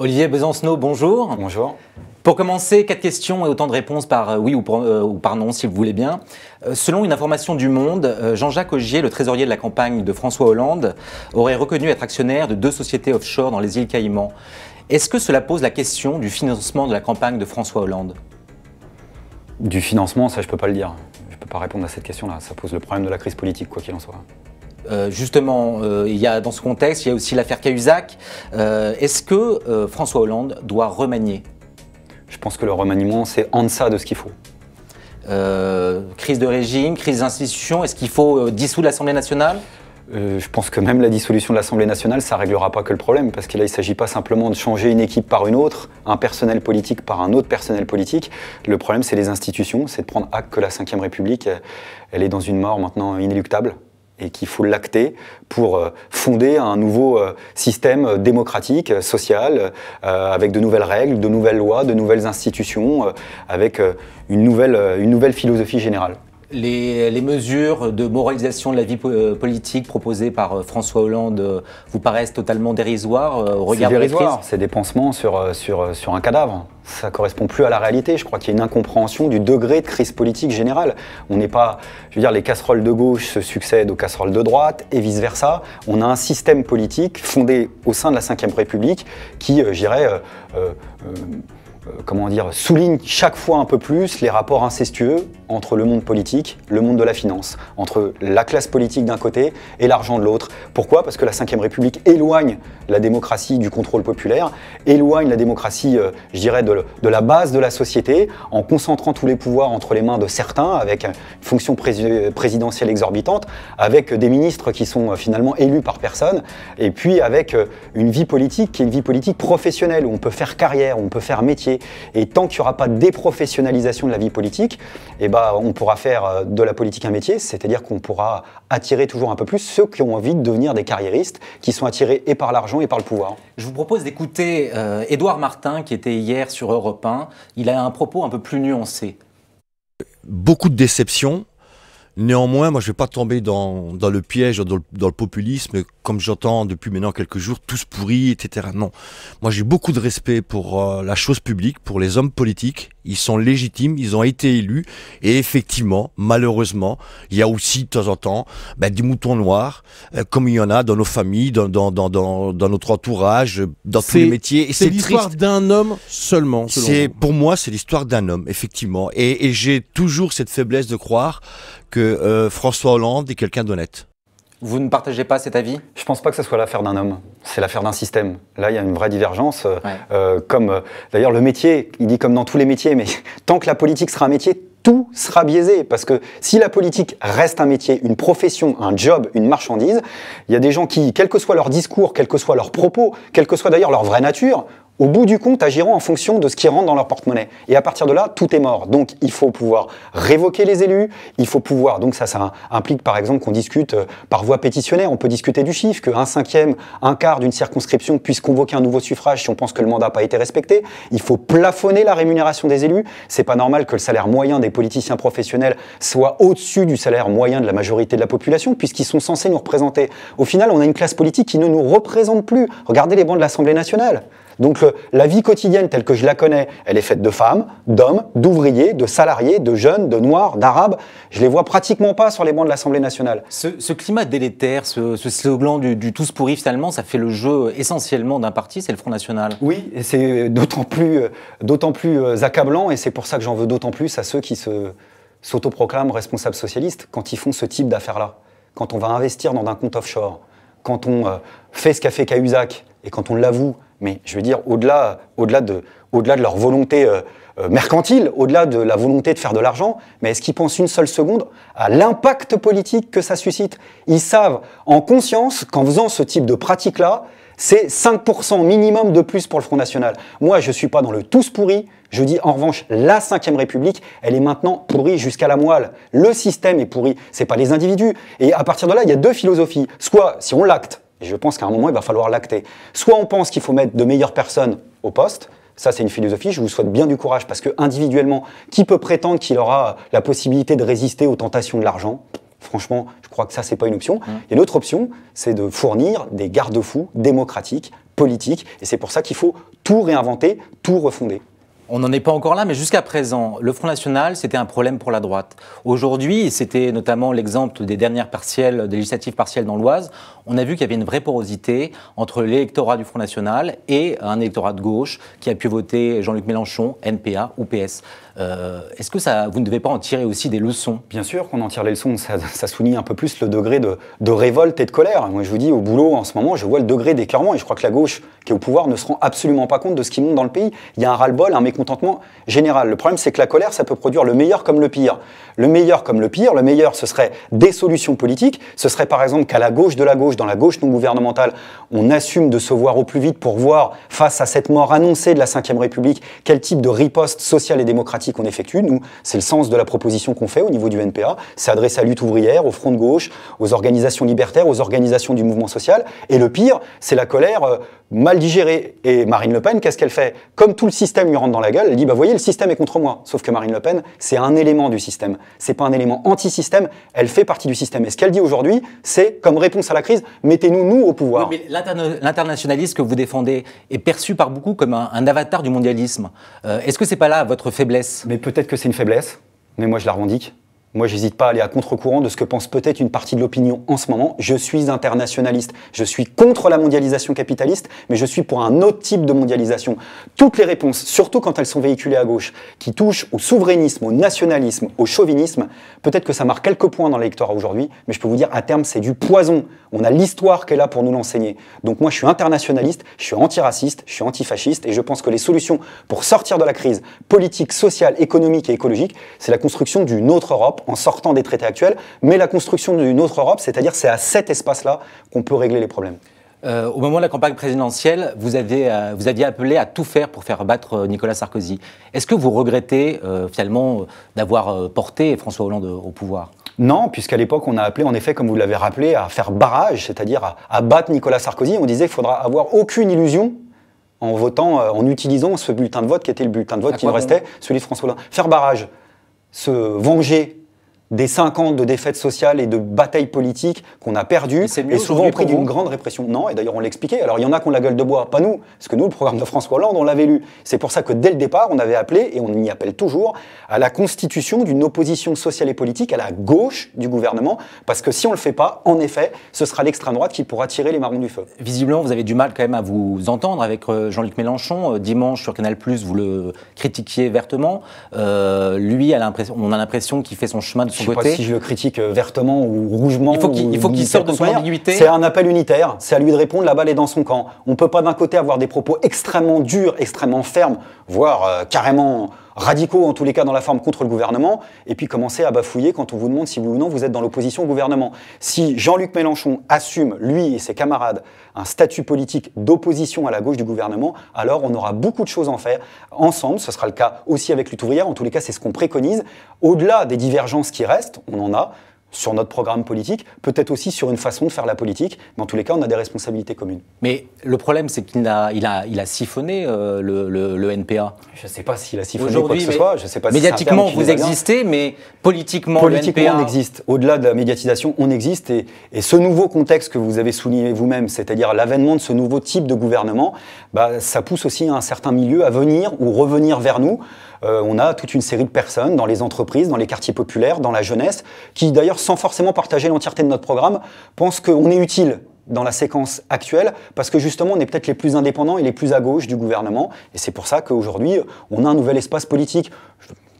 Olivier Besancenot, bonjour. Bonjour. Pour commencer, 4 questions et autant de réponses par oui ou par non, si vous voulez bien. Selon une information du Monde, Jean-Jacques Augier, le trésorier de la campagne de François Hollande, aurait reconnu être actionnaire de 2 sociétés offshore dans les îles Caïmans. Est-ce que cela pose la question du financement de la campagne de François Hollande? Du financement, ça je peux pas le dire. Je peux pas répondre à cette question-là. Ça pose le problème de la crise politique, quoi qu'il en soit. Justement, dans ce contexte, il y a aussi l'affaire Cahuzac. Est-ce que François Hollande doit remanier? Je pense que le remaniement, c'est en deçà de ce qu'il faut. Crise de régime, crise d'institution, est-ce qu'il faut dissoudre l'Assemblée nationale? Je pense que même la dissolution de l'Assemblée nationale, ça ne réglera pas que le problème, parce que là, il ne s'agit pas simplement de changer une équipe par une autre, un personnel politique par un autre personnel politique. Le problème, c'est les institutions, c'est de prendre acte que la Ve République, elle est dans une mort maintenant inéluctable, et qu'il faut l'acter pour fonder un nouveau système démocratique, social, avec de nouvelles règles, de nouvelles lois, de nouvelles institutions, avec une nouvelle philosophie générale. Les mesures de moralisation de la vie politique proposées par François Hollande vous paraissent totalement dérisoires au regard de la crise? C'est des pansements sur un cadavre. Ça ne correspond plus à la réalité. Je crois qu'il y a une incompréhension du degré de crise politique générale. On n'est pas, je veux dire, les casseroles de gauche se succèdent aux casseroles de droite et vice-versa. On a un système politique fondé au sein de la Ve République qui, je dirais, souligne chaque fois un peu plus les rapports incestueux entre le monde politique, le monde de la finance, entre la classe politique d'un côté et l'argent de l'autre. Pourquoi? Parce que la Ve République éloigne la démocratie du contrôle populaire, éloigne la démocratie, je dirais, de la base de la société, en concentrant tous les pouvoirs entre les mains de certains, avec une fonction présidentielle exorbitante, avec des ministres qui sont finalement élus par personne, et puis avec une vie politique qui est une vie politique professionnelle, où on peut faire carrière, où on peut faire métier. Et tant qu'il n'y aura pas de déprofessionnalisation de la vie politique, eh ben, on pourra faire de la politique un métier, c'est-à-dire qu'on pourra attirer toujours un peu plus ceux qui ont envie de devenir des carriéristes, qui sont attirés et par l'argent et par le pouvoir. Je vous propose d'écouter Édouard Martin, qui était hier sur Europe 1. Il a un propos un peu plus nuancé. Beaucoup de déceptions. Néanmoins, moi je ne vais pas tomber dans le piège, dans le populisme, comme j'entends depuis maintenant quelques jours, tous pourris, etc. Non. Moi j'ai beaucoup de respect pour la chose publique, pour les hommes politiques. Ils sont légitimes, ils ont été élus. Et effectivement, malheureusement, il y a aussi de temps en temps des moutons noirs, comme il y en a dans nos familles, dans notre entourage, dans tous les métiers. Et c'est l'histoire d'un homme seulement, selon vous. Pour moi, c'est l'histoire d'un homme, effectivement. Et j'ai toujours cette faiblesse de croire que François Hollande est quelqu'un d'honnête. Vous ne partagez pas cet avis? Je ne pense pas que ce soit l'affaire d'un homme, c'est l'affaire d'un système. Là, il y a une vraie divergence. D'ailleurs, le métier, il dit comme dans tous les métiers, mais tant que la politique sera un métier, tout sera biaisé. Parce que si la politique reste un métier, une profession, un job, une marchandise, il y a des gens qui, quel que soit leur discours, quels que soient leurs propos, quelle que soit d'ailleurs leur vraie nature, au bout du compte, agiront en fonction de ce qui rentre dans leur porte-monnaie. Et à partir de là, tout est mort. Donc, il faut pouvoir révoquer les élus, il faut pouvoir... Donc ça implique par exemple qu'on discute par voie pétitionnaire, on peut discuter du chiffre, qu'un cinquième, un quart d'une circonscription puisse convoquer un nouveau suffrage si on pense que le mandat n'a pas été respecté. Il faut plafonner la rémunération des élus. C'est pas normal que le salaire moyen des politiciens professionnels soit au-dessus du salaire moyen de la majorité de la population, puisqu'ils sont censés nous représenter. Au final, on a une classe politique qui ne nous représente plus. Regardez les bancs de l'Assemblée nationale. Donc la vie quotidienne telle que je la connais, elle est faite de femmes, d'hommes, d'ouvriers, de salariés, de jeunes, de noirs, d'arabes. Je les vois pratiquement pas sur les bancs de l'Assemblée nationale. Ce climat délétère, ce slogan du tous pourris, finalement, ça fait le jeu essentiellement d'un parti, c'est le Front National. Oui, et c'est d'autant plus accablant, et c'est pour ça que j'en veux d'autant plus à ceux qui s'autoproclament responsables socialistes quand ils font ce type d'affaires-là. Quand on va investir dans un compte offshore, quand on fait ce qu'a fait Cahuzac, et quand on l'avoue, mais je veux dire, au-delà de leur volonté mercantile, au-delà de la volonté de faire de l'argent, mais est-ce qu'ils pensent une seule seconde à l'impact politique que ça suscite? Ils savent en conscience qu'en faisant ce type de pratique-là, c'est 5% minimum de plus pour le Front National. Moi, je ne suis pas dans le tous pourri. Je dis en revanche, la Ve République, elle est maintenant pourrie jusqu'à la moelle. Le système est pourri, ce n'est pas les individus. Et à partir de là, il y a 2 philosophies. Soit, si on l'acte, et je pense qu'à un moment, il va falloir l'acter. Soit on pense qu'il faut mettre de meilleures personnes au poste. Ça, c'est une philosophie. Je vous souhaite bien du courage parce que individuellement, qui peut prétendre qu'il aura la possibilité de résister aux tentations de l'argent? Franchement, je crois que ça, c'est pas une option. Il y a une autre option, c'est de fournir des garde-fous démocratiques, politique. Et c'est pour ça qu'il faut tout réinventer, tout refonder. On n'en est pas encore là, mais jusqu'à présent, le Front National, c'était un problème pour la droite. Aujourd'hui, c'était notamment l'exemple des dernières partielles, des législatives partielles dans l'Oise, on a vu qu'il y avait une vraie porosité entre l'électorat du Front National et un électorat de gauche qui a pu voter Jean-Luc Mélenchon, NPA ou PS. Est-ce que vous ne devez pas en tirer aussi des leçons? Bien sûr qu'on en tire les leçons, ça souligne un peu plus le degré de révolte et de colère. Moi je vous dis, au boulot en ce moment, je vois le degré d'écœurement et je crois que la gauche qui est au pouvoir ne se rend absolument pas compte de ce qui monte dans le pays. Il y a un ras-le-bol, un mécontentement général. Le problème c'est que la colère, ça peut produire le meilleur comme le pire. Le meilleur comme le pire, le meilleur ce serait des solutions politiques, ce serait par exemple qu'à la gauche de la gauche, dans la gauche non gouvernementale, on assume de se voir au plus vite pour voir, face à cette mort annoncée de la Ve République, quel type de riposte sociale et démocratique on effectue. Nous, c'est le sens de la proposition qu'on fait au niveau du NPA. C'est adressé à la lutte ouvrière, au front de gauche, aux organisations libertaires, aux organisations du mouvement social. Et le pire, c'est la colère mal digérée. Et Marine Le Pen, qu'est-ce qu'elle fait? Comme tout le système lui rentre dans la gueule, elle dit, bah voyez, le système est contre moi. Sauf que Marine Le Pen, c'est un élément du système. C'est pas un élément anti-système, elle fait partie du système. Et ce qu'elle dit aujourd'hui, c'est, comme réponse à la crise, mettez-nous, nous, au pouvoir. Oui, mais l'internationalisme que vous défendez est perçu par beaucoup comme un avatar du mondialisme. Est-ce que c'est pas là votre faiblesse? Mais peut-être que c'est une faiblesse, mais moi je la revendique. Moi, j'hésite pas à aller à contre-courant de ce que pense peut-être une partie de l'opinion en ce moment. Je suis internationaliste. Je suis contre la mondialisation capitaliste, mais je suis pour un autre type de mondialisation. Toutes les réponses, surtout quand elles sont véhiculées à gauche, qui touchent au souverainisme, au nationalisme, au chauvinisme, peut-être que ça marque quelques points dans l'électorat aujourd'hui, mais je peux vous dire, à terme, c'est du poison. On a l'histoire qui est là pour nous l'enseigner. Donc moi, je suis internationaliste, je suis antiraciste, je suis antifasciste, et je pense que les solutions pour sortir de la crise politique, sociale, économique et écologique, c'est la construction d'une autre Europe, en sortant des traités actuels, mais la construction d'une autre Europe, c'est-à-dire c'est à cet espace-là qu'on peut régler les problèmes. Au moment de la campagne présidentielle, vous aviez appelé à tout faire pour faire battre Nicolas Sarkozy. Est-ce que vous regrettez finalement d'avoir porté François Hollande au pouvoir? Non, puisqu'à l'époque, on a appelé, en effet, comme vous l'avez rappelé, à faire barrage, c'est-à-dire à battre Nicolas Sarkozy. On disait qu'il ne faudra avoir aucune illusion en votant, en utilisant ce bulletin de vote qui était le bulletin de vote qui nous restait, celui de François Hollande. Faire barrage, se venger des 5 ans de défaites sociales et de batailles politiques qu'on a perdues, et souvent au prix d'une grande répression. Non, et d'ailleurs on l'expliquait. Alors il y en a qui ont la gueule de bois, pas nous, parce que nous, le programme de François Hollande, on l'avait lu. C'est pour ça que dès le départ, on avait appelé, et on y appelle toujours, à la constitution d'une opposition sociale et politique à la gauche du gouvernement, parce que si on ne le fait pas, en effet, ce sera l'extrême droite qui pourra tirer les marrons du feu. Visiblement, vous avez du mal quand même à vous entendre avec Jean-Luc Mélenchon. Dimanche sur Canal+, vous le critiquiez vertement. Lui, on a l'impression qu'il fait son chemin de son côté. Je ne sais pas si je le critique vertement ou rougement. Il faut qu'il sorte de son ambiguïté. C'est un appel unitaire, c'est à lui de répondre, la balle est dans son camp. On ne peut pas d'un côté avoir des propos extrêmement durs, extrêmement fermes, voire carrément radicaux en tous les cas dans la forme contre le gouvernement, et puis commencer à bafouiller quand on vous demande si oui ou non vous êtes dans l'opposition au gouvernement. Si Jean-Luc Mélenchon assume, lui et ses camarades, un statut politique d'opposition à la gauche du gouvernement, alors on aura beaucoup de choses à en faire ensemble. Ce sera le cas aussi avec Lutte ouvrière, en tous les cas c'est ce qu'on préconise. Au-delà des divergences qui restent, on en a sur notre programme politique, peut-être aussi sur une façon de faire la politique, mais en tous les cas, on a des responsabilités communes. Mais le problème, c'est qu'il a siphonné le NPA. Je ne sais pas s'il a siphonné quoi que ce soit. Je sais pas médiatiquement, si vous existez, mais politiquement, le NPA... on existe. Au-delà de la médiatisation, on existe. Et ce nouveau contexte que vous avez souligné vous-même, c'est-à-dire l'avènement de ce nouveau type de gouvernement, ça pousse aussi un certain milieu à venir ou revenir vers nous. On a toute une série de personnes dans les entreprises, dans les quartiers populaires, dans la jeunesse, qui d'ailleurs, sans forcément partager l'entièreté de notre programme, pensent qu'on est utile dans la séquence actuelle, parce que justement, on est peut-être les plus indépendants et les plus à gauche du gouvernement. Et c'est pour ça qu'aujourd'hui, on a un nouvel espace politique,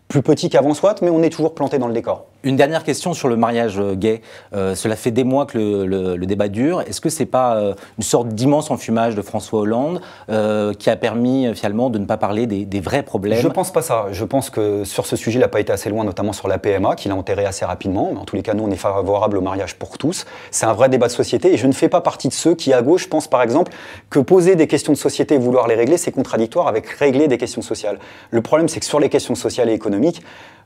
plus petit qu'avant soit, mais on est toujours planté dans le décor. Une dernière question sur le mariage gay. Cela fait des mois que le débat dure. Est-ce que ce n'est pas une sorte d'immense enfumage de François Hollande qui a permis finalement de ne pas parler des vrais problèmes? Je ne pense pas ça. Je pense que sur ce sujet, il n'a pas été assez loin, notamment sur la PMA, qu'il a enterré assez rapidement. Mais en tous les cas, nous, on est favorable au mariage pour tous. C'est un vrai débat de société et je ne fais pas partie de ceux qui, à gauche, pensent par exemple que poser des questions de société et vouloir les régler, c'est contradictoire avec régler des questions sociales. Le problème, c'est que sur les questions sociales et économiques,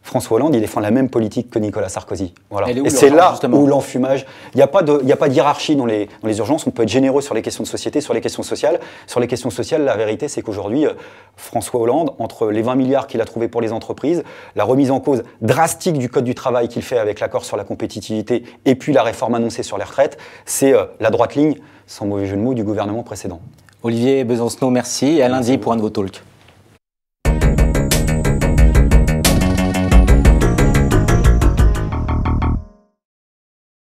François Hollande, il défend la même politique que Nicolas Sarkozy. Voilà. Et c'est là justement où l'enfumage... Il n'y a pas de hiérarchie dans les urgences. On peut être généreux sur les questions de société, sur les questions sociales. Sur les questions sociales, la vérité, c'est qu'aujourd'hui, François Hollande, entre les 20 milliards qu'il a trouvés pour les entreprises, la remise en cause drastique du Code du travail qu'il fait avec l'accord sur la compétitivité et puis la réforme annoncée sur les retraites, c'est la droite ligne, sans mauvais jeu de mots, du gouvernement précédent. Olivier Besancenot, merci. Et à lundi pour un nouveau talk.